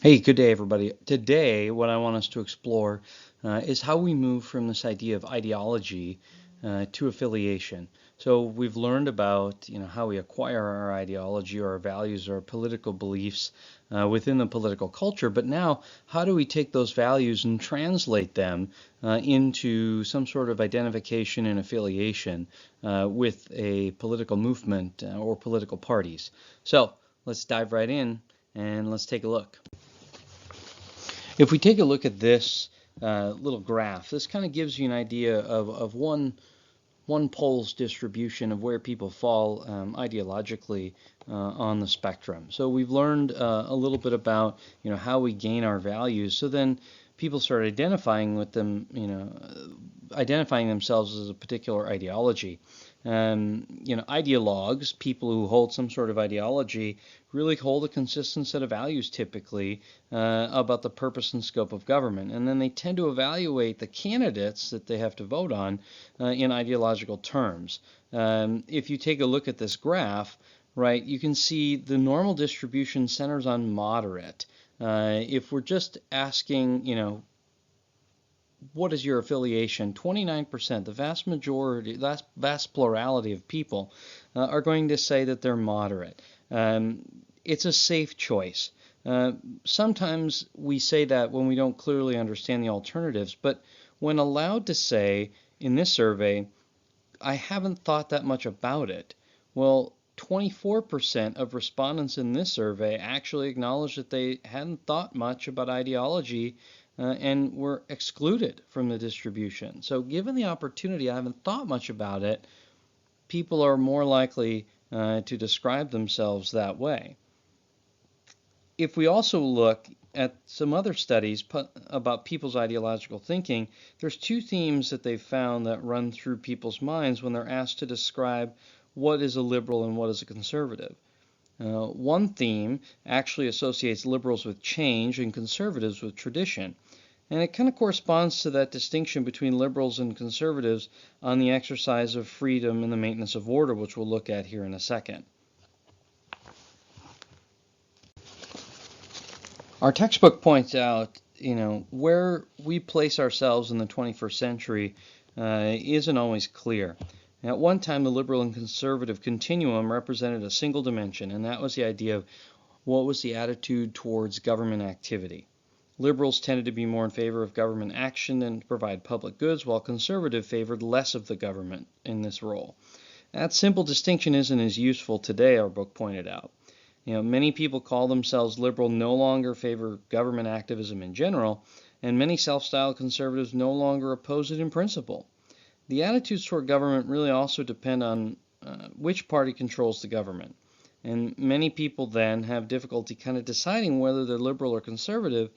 Hey, good day, everybody. Today, what I want us to explore is how we move from this idea of ideology to affiliation. So we've learned about, how we acquire our ideology or our values or our political beliefs within the political culture. But now, how do we take those values and translate them into some sort of identification and affiliation with a political movement or political parties? So let's dive right in and let's take a look. If we take a look at this little graph, this kind of gives you an idea of one pole's distribution of where people fall ideologically on the spectrum. So we've learned a little bit about how we gain our values. So then people start identifying with them, identifying themselves as a particular ideology. Ideologues, people who hold some sort of ideology, really hold a consistent set of values typically about the purpose and scope of government. And then they tend to evaluate the candidates that they have to vote on in ideological terms. If you take a look at this graph, right, you can see the normal distribution centers on moderate. If we're just asking, what is your affiliation? 29%, the vast majority, vast plurality of people are going to say that they're moderate. It's a safe choice. Sometimes we say that when we don't clearly understand the alternatives, but when allowed to say in this survey, I haven't thought that much about it. Well, 24% of respondents in this survey actually acknowledged that they hadn't thought much about ideology and were excluded from the distribution. So given the opportunity, I haven't thought much about it, people are more likely to describe themselves that way. If we also look at some other studies about people's ideological thinking, there's two themes that they've found that run through people's minds when they're asked to describe what is a liberal and what is a conservative. One theme actually associates liberals with change and conservatives with tradition. And it kind of corresponds to that distinction between liberals and conservatives on the exercise of freedom and the maintenance of order, which we'll look at here in a second. Our textbook points out, where we place ourselves in the 21st century isn't always clear. At one time, the liberal and conservative continuum represented a single dimension, and that was the idea of what was the attitude towards government activity. Liberals tended to be more in favor of government action and to provide public goods, while conservative favored less of the government in this role. That simple distinction isn't as useful today, our book pointed out. Many people call themselves liberal no longer favor government activism in general, and many self-styled conservatives no longer oppose it in principle. The attitudes toward government really also depend on which party controls the government. And many people then have difficulty kind of deciding whether they're liberal or conservative,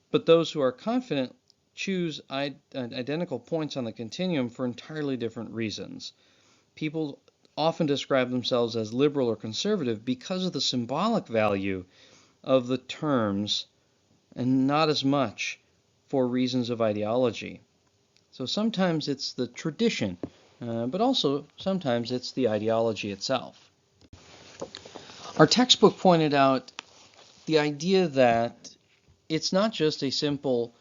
but those who are confident choose identical points on the continuum for entirely different reasons. People often describe themselves as liberal or conservative because of the symbolic value of the terms and not as much for reasons of ideology. So sometimes it's the tradition, but also sometimes it's the ideology itself. Our textbook pointed out the idea that it's not just a simple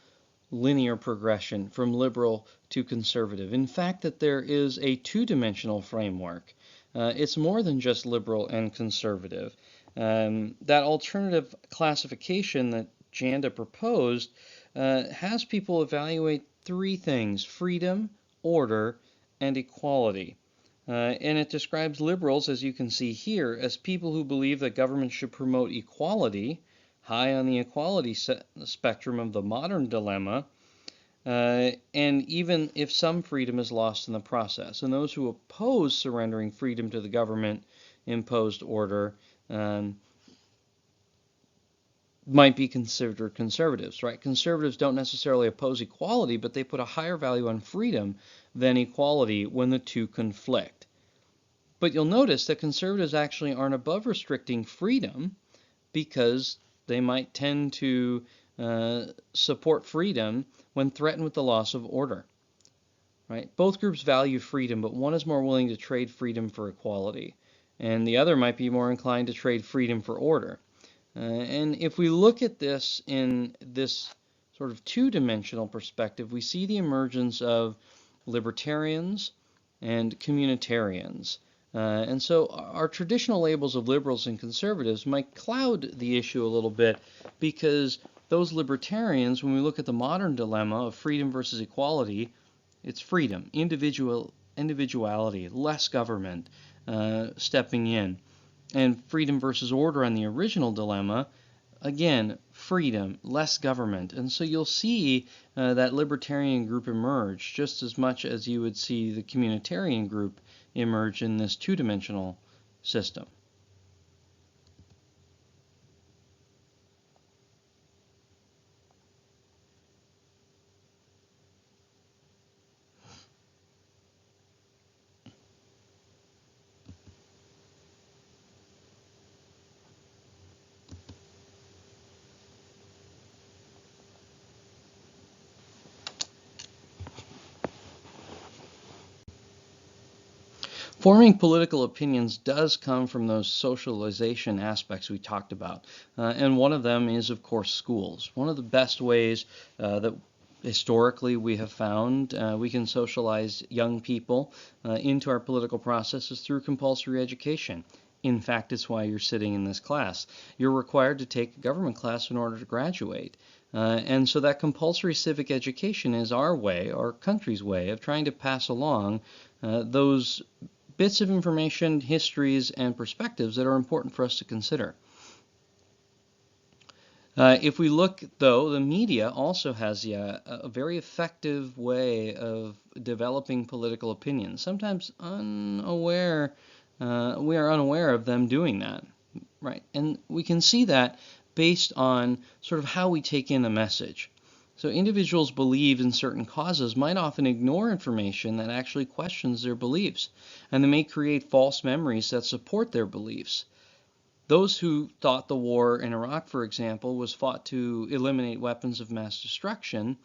linear progression from liberal to conservative. In fact, that there is a two-dimensional framework. It's more than just liberal and conservative. That alternative classification that Janda proposed has people evaluate three things: freedom, order, and equality. And it describes liberals, as you can see here, as people who believe that government should promote equality, high on the equality spectrum of the modern dilemma, and even if some freedom is lost in the process. And those who oppose surrendering freedom to the government-imposed order might be considered conservatives, right? Conservatives don't necessarily oppose equality, but they put a higher value on freedom than equality when the two conflict. But you'll notice that conservatives actually aren't above restricting freedom because they might tend to support freedom when threatened with the loss of order. Right? Both groups value freedom, but one is more willing to trade freedom for equality, and the other might be more inclined to trade freedom for order. And if we look at this in this sort of two-dimensional perspective, we see the emergence of libertarians and communitarians. And so our traditional labels of liberals and conservatives might cloud the issue a little bit because those libertarians, when we look at the modern dilemma of freedom versus equality, it's freedom, individuality, less government stepping in. And freedom versus order on the original dilemma, again, freedom, less government. And so you'll see that libertarian group emerge just as much as you would see the communitarian group emerge in this two-dimensional system. Forming political opinions does come from those socialization aspects we talked about. And one of them is, of course, schools. One of the best ways that historically we have found we can socialize young people into our political process is through compulsory education. In fact, it's why you're sitting in this class. You're required to take a government class in order to graduate. And so that compulsory civic education is our way, our country's way, of trying to pass along those bits of information, histories, and perspectives that are important for us to consider. If we look, though, the media also has a very effective way of developing political opinions. Sometimes unaware, we are unaware of them doing that, right? And we can see that based on sort of how we take in a message. So individuals believe in certain causes might often ignore information that actually questions their beliefs, and they may create false memories that support their beliefs. Those who thought the war in Iraq, for example, was fought to eliminate weapons of mass destruction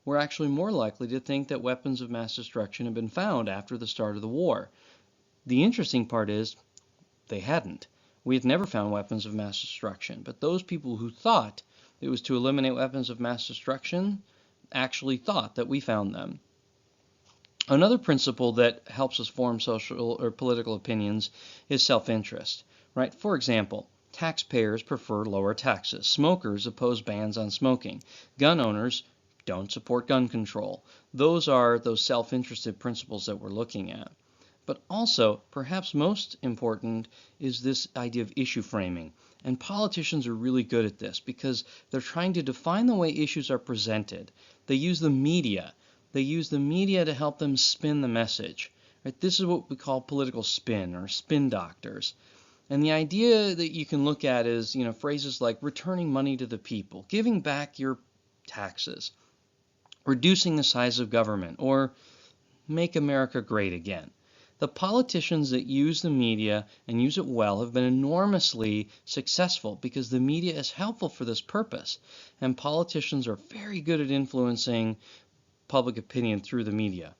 were actually more likely to think that weapons of mass destruction had been found after the start of the war. The interesting part is they hadn't. We had never found weapons of mass destruction, but those people who thought it was to eliminate weapons of mass destruction actually thought that we found them. Another principle that helps us form social or political opinions is self-interest, right? For example, taxpayers prefer lower taxes. Smokers oppose bans on smoking. Gun owners don't support gun control. Those are those self-interested principles that we're looking at. But also, perhaps most important, is this idea of issue framing. And politicians are really good at this because they're trying to define the way issues are presented. They use the media. They use the media to help them spin the message. Right? This is what we call political spin or spin doctors. And the idea that you can look at is, phrases like returning money to the people, giving back your taxes, reducing the size of government, or make America great again. The politicians that use the media and use it well have been enormously successful because the media is helpful for this purpose. And politicians are very good at influencing public opinion through the media.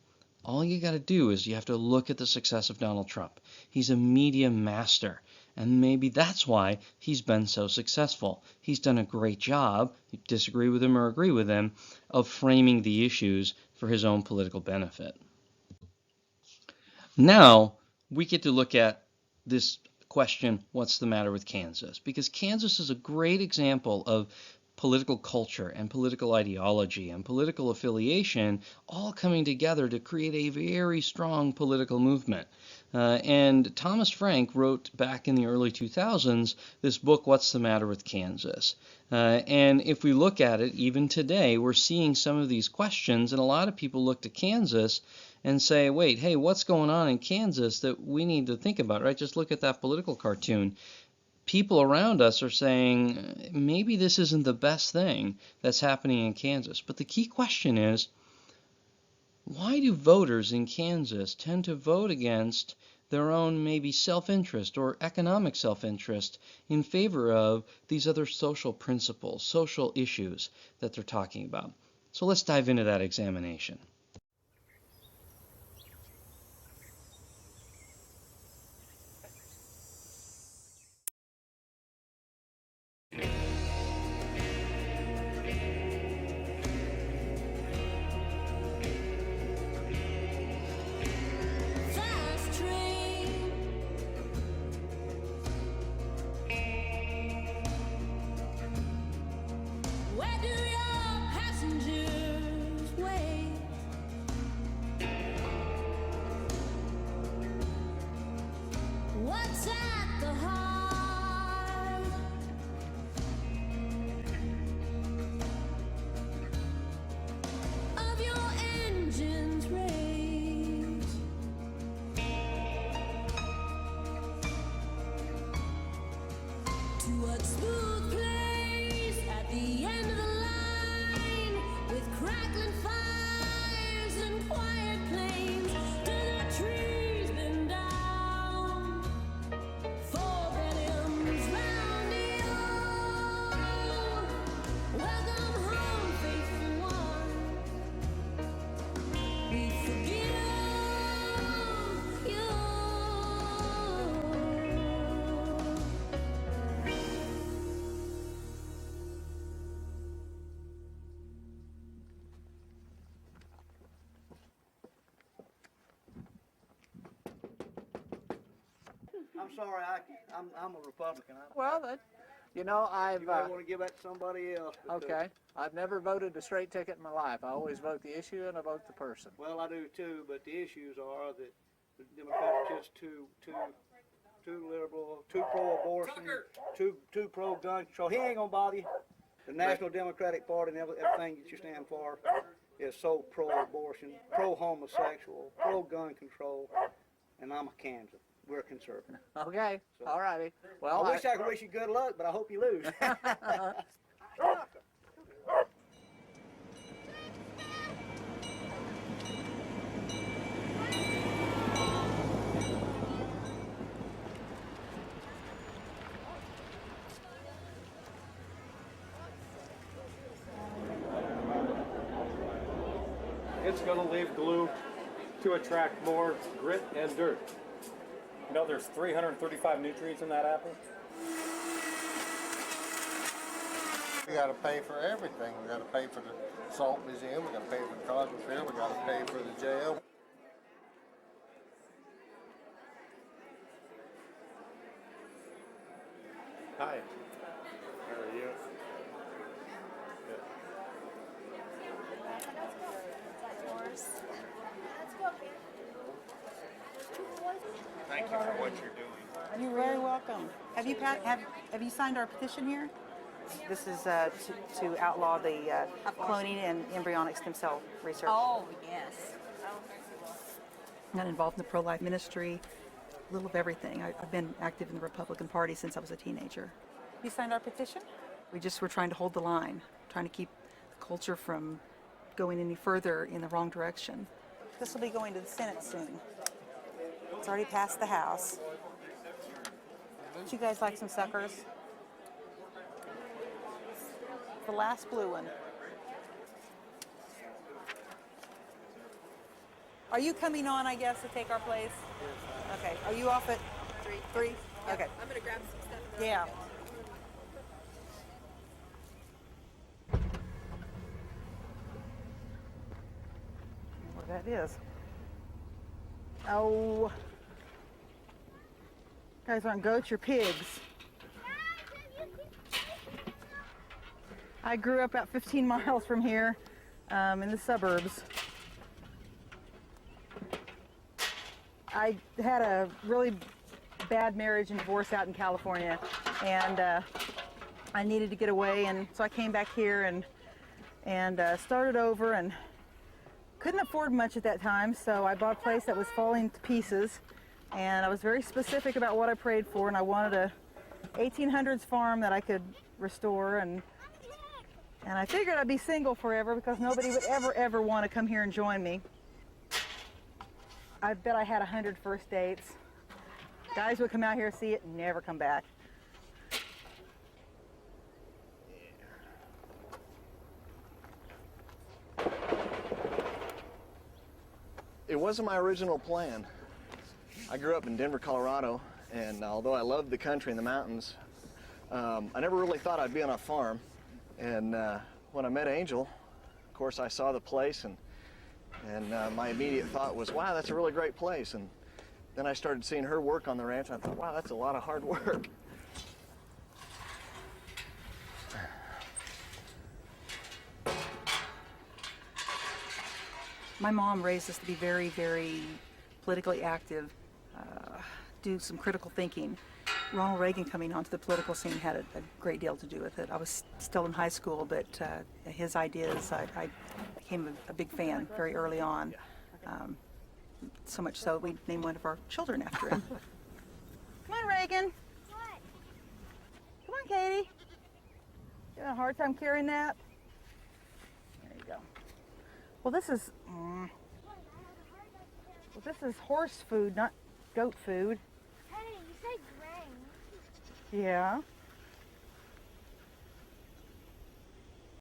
All you got to do is you have to look at the success of Donald Trump. He's a media master. And maybe that's why he's been so successful. He's done a great job, you disagree with him or agree with him, of framing the issues for his own political benefit. Now we get to look at this question, what's the matter with Kansas? Because Kansas is a great example of political culture and political ideology and political affiliation all coming together to create a very strong political movement. And Thomas Frank wrote back in the early 2000s this book, What's the Matter with Kansas? And if we look at it, even today, we're seeing some of these questions, and a lot of people look to Kansas and say, wait, hey, what's going on in Kansas that we need to think about, right? Just look at that political cartoon. People around us are saying, maybe this isn't the best thing that's happening in Kansas. But the key question is, why do voters in Kansas tend to vote against their own maybe self-interest or economic self-interest in favor of these other social principles, social issues that they're talking about? So let's dive into that examination. I'm sorry, I'm a Republican. Well, you know, You might want to give that to somebody else. Okay. I've never voted a straight ticket in my life. I always vote the issue and I vote the person. Well, I do too, but the issues are that the Democrats are just too liberal, too pro-abortion, too pro-gun control. He ain't gonna bother you. The National Democratic Party and everything that you stand for is so pro-abortion, pro-homosexual, pro-gun control, and I'm a Kansas. We're a conservative. Okay. So, all righty. Well, I wish I could wish you good luck, but I hope you lose. It's going to leave glue to attract more grit and dirt. You know, there's 335 nutrients in that apple. We got to pay for everything. We got to pay for the Salt Museum. We got to pay for the Cosmic Fair. We got to pay for the jail. Hi. How are you? Good. Thank you for what you're doing. You're very welcome. Have you signed our petition here? This is to outlaw the cloning and embryonic stem cell research. Oh, yes. I'm involved in the pro-life ministry, a little of everything. I've been active in the Republican Party since I was a teenager. You signed our petition? We're trying to hold the line, trying to keep the culture from going any further in the wrong direction. This will be going to the Senate soon. It's already passed the House. Would you guys like some suckers? The last blue one. Are you coming on, I guess, to take our place? Okay. Are you off at 3? Okay. I'm going to grab some stuff. Yeah. What that is. Oh. Guys aren't goats, you're pigs. I grew up about 15 miles from here in the suburbs. I had a really bad marriage and divorce out in California, and I needed to get away, and so I came back here and started over, and couldn't afford much at that time, so I bought a place that was falling to pieces, and I was very specific about what I prayed for, and I wanted a 1800s farm that I could restore, and I figured I'd be single forever because nobody would ever want to come here and join me. I bet I had 100 first dates. Guys would come out here, see it, and never come back. It wasn't my original plan. I grew up in Denver, Colorado, and although I loved the country and the mountains, I never really thought I'd be on a farm. And when I met Angel, of course, I saw the place, and my immediate thought was, wow, that's a really great place. And then I started seeing her work on the ranch, and I thought, wow, that's a lot of hard work. My mom raised us to be very, very politically active, do some critical thinking. Ronald Reagan coming onto the political scene had a great deal to do with it. I was still in high school, but his ideas, I became a big fan very early on. So much so, we named one of our children after him. Come on, Reagan. What? Come on, Katie. You having a hard time carrying that? There you go. Well, this is horse food, not goat food. Hey, you said grain. Yeah.